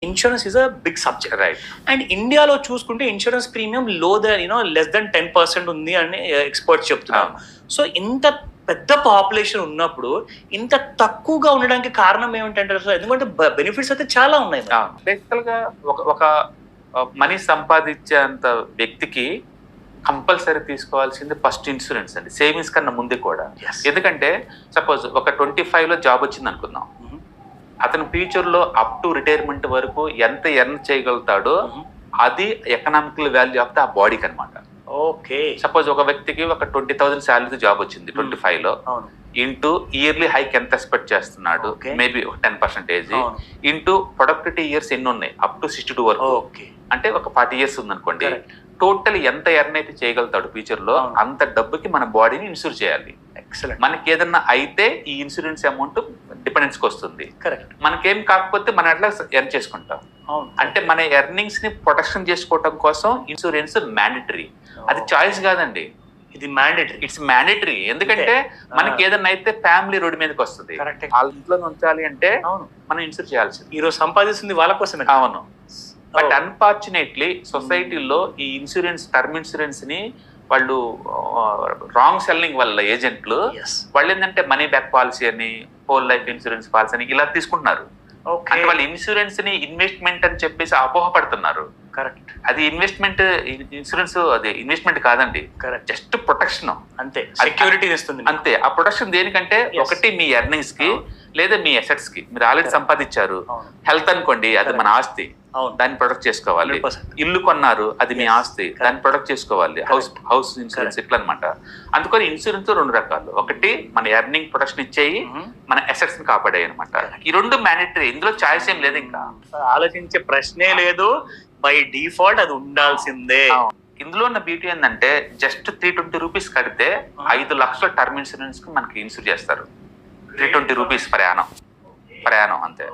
Insurance is a big subject. Right. And ఇండియాలో చూసుకుంటే insurance premium less than 10% ఉంది అని ఎక్స్పర్ట్స్ చెప్తున్నారు. సో ఇంత పెద్ద పాపులేషన్ ఉన్నప్పుడు ఇంత తక్కువగా ఉండడానికి కారణం ఏమిటంటే అసలు ఎందుకంటే బెనిఫిట్స్ అయితే చాలా ఉన్నాయి. బేసికల్ గా ఒక మనీ సంపాదించేంత వ్యక్తికి కంపల్సరీ తీసుకోవాల్సింది ఫస్ట్ ఇన్సూరెన్స్ అండి, సేవింగ్స్ కన్నా ముందు కూడా. Yes. ఎందుకంటే సపోజ్ ఒక 25 లో జాబ్ వచ్చింది అనుకుందాం, అతను ఫ్యూచర్ లో అప్ టు రిటైర్మెంట్ వరకు ఎంత ఎర్న్ చేయగలుగుతాడో అది ఎకనామికల్ వాల్యూ ఆఫ్ ద బాడీకి అనమాట. ఓకే. సపోజ్ ఒక వ్యక్తికి ఒక 20,000 శాలరీ జాబ్ వచ్చింది 25 లో, ఇంటూ ఇయర్లీ హైక్ ఎంత ఎక్స్పెక్ట్ చేస్తున్నాడు, Okay. మేబీ ఒక 10%, ఇంటూ ప్రొడక్టివిటీ ఇయర్స్ ఎన్ని ఉన్నాయి అప్ టు 62 వరకు, ఓకే. అంటే ఒక 40 ఇయర్స్ ఉందనుకోండి, Correct. టోటల్ ఎంత ఎర్న్ అయితే చేయగలుగుతాడు ఫ్యూచర్ లో అవును. అంత డబ్బుకి మన బాడీని ఇన్సూర్ చేయాలి. ఎక్సలెంట్. మనకి ఏదన్నా అయితే ఈ ఇన్సూరెన్స్ అమౌంట్ డిపెండెన్స్ కి వస్తుంది. కరెక్ట్. మనకేం కాకపోతే మన అట్లా ఎర్న్ చేసుకుంటాం. అవును. అంటే మన ఎర్నింగ్స్ ని ప్రొటెక్షన్ చేసుకోవడం కోసం ఇన్సూరెన్స్ మ్యాండేటరీ, అది చాయిస్ కాదండి, ఇది మ్యాండేటరీ. It's mandatory. ఎందుకంటే మనకి ఏదన్నా అయితే ఫ్యామిలీ రోడ్డు మీదకి వస్తుంది, కరెక్ట్. వాళ్ళ ఇంట్లో ఉంచాలి అంటే అవును. మనం ఇన్సూర్ చేయాల్సింది. ఈరోజు సంపాదిస్తుంది వాళ్ళ కోసమే. అవును. బట్ అన్ఫార్చునేట్లీ సొసైటీలో ఈ ఇన్సూరెన్స్, టర్మ్ ఇన్సూరెన్స్ ని వాళ్ళు రాంగ్ సెల్లింగ్ వల్ల ఏజెంట్లు Yes. వాళ్ళు ఏంటంటే మనీ బ్యాక్ పాలసీ అని, హోల్ లైఫ్ ఇన్సూరెన్స్ పాలసీ అని ఇలా తీసుకుంటున్నారు. ఓకే. అంటే వాళ్ళు ఇన్సూరెన్స్ ని ఇన్వెస్ట్మెంట్ అని చెప్పేసి అపోహపడుతున్నారు. కరెక్ట్. అది ఇన్వెస్ట్మెంట్, ఇన్సూరెన్స్ అది ఇన్వెస్ట్మెంట్ కాదండి, కరెక్ట్. జస్ట్ ప్రొటెక్షన్ అంతే, సెక్యూరిటీ ఇస్తుంది. అంతే. ఆ ప్రొటెక్షన్ దేనికంటే Yes. ఒకటి మీ ఎర్నింగ్స్ కి, లేదా మీ అసెట్స్ కి. మీరు ఆల్రెడీ Correct. సంపాదించారు, అవును. హెల్త్ అనుకోండి అది Correct. మన ఆస్తి, అవును. దాన్ని ప్రొటెక్ట్ చేసుకోవాలి. 100%. ఇల్లు కొన్నారు అది మీ Yes. ఆస్తి, దాన్ని ప్రొటెక్ట్ చేసుకోవాలి. హౌస్ ఇన్సూరెన్స్ ఇట్లా అనమాట. అందుకని ఇన్సూరెన్స్ 2 రకాలు, ఒకటి మన ఎర్నింగ్ ప్రొటెక్షన్ ఇచ్చేయి, మన అసెట్స్ ని కాపాడాయి అనమాట. ఈ 2 మ్యాండేటరీ, ఇందులో చాయిస్ ఏం లేదు. ఇంకా ఆలోచించే ప్రశ్నే లేదు, బై డిఫాల్ట్ అది ఉండాల్సిందే. ఇందులో ఉన్న బ్యూటీ ఏంటంటే జస్ట్ 320 రూపీస్ కడితే 5 లక్షల టర్మ్ ఇన్సూరెన్స్ కి మనకి ఇన్సూర్ చేస్తారు. 320 రూపీస్ ప్రయాణం అంతే.